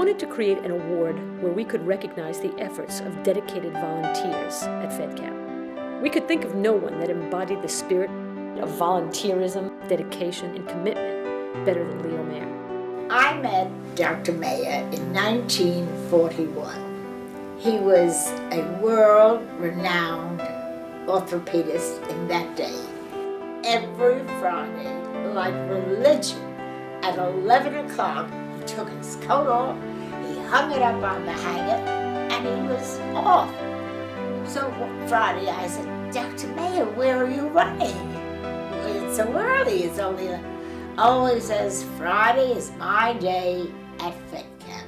wanted to create an award where we could recognize the efforts of dedicated volunteers at Fedcap. We could think of no one that embodied the spirit of volunteerism, dedication, and commitment better than Leo Mayer. I met Dr. Mayer in 1941. He was a world-renowned orthopedist in that day. Every Friday, like religion, at 11 o'clock, he took his coat off, he hung it up on the hanger, and he was off. So one Friday I said, Dr. Mayer, where are you running? It's so early, it's only... Oh, he says, Friday is my day at Fedcap.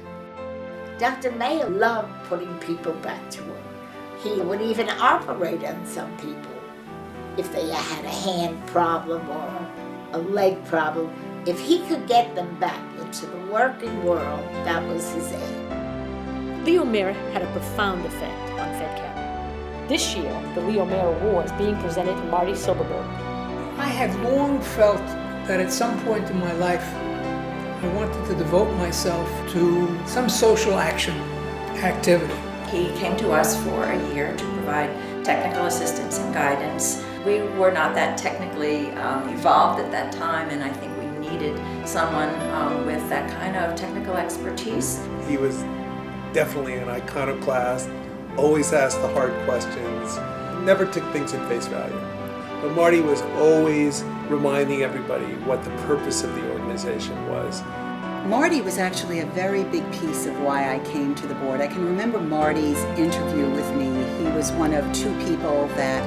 Dr. Mayer loved putting people back to work. He would even operate on some people if they had a hand problem or a leg problem. If he could get them back into the working world, that was his aim. Leo Mayer had a profound effect on Fedcap. This year, the Leo Mayer Award is being presented to Marty Silberberg. I had long felt that at some point in my life, I wanted to devote myself to some social action activity. He came to us for a year to provide technical assistance and guidance. We were not that technically evolved at that time, and I think we needed someone with that kind of technical expertise. He was definitely an iconoclast, always asked the hard questions, never took things at face value. But Marty was always reminding everybody what the purpose of the organization was. Marty was actually a very big piece of why I came to the board. I can remember Marty's interview with me. He was one of two people that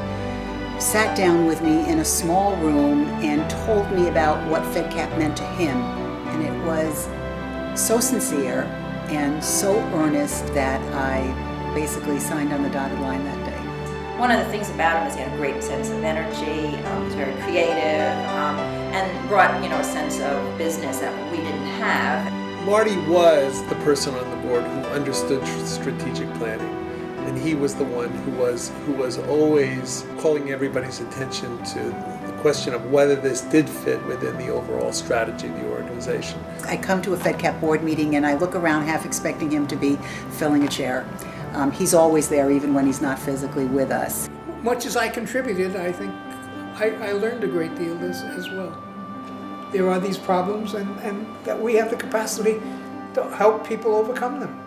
sat down with me in a small room and told me about what Fedcap meant to him. And it was so sincere and so earnest that I basically signed on the dotted line that day. One of the things about him is he had a great sense of energy, he was very creative, and brought a sense of business that we didn't have. Marty was the person on the board who understood strategic planning, and he was the one who was always calling everybody's attention to the question of whether this did fit within the overall strategy of the organization. I come to a Fedcap board meeting and I look around half expecting him to be filling a chair. He's always there even when he's not physically with us. Much as I contributed, I think I learned a great deal as well. There are these problems and that we have the capacity to help people overcome them.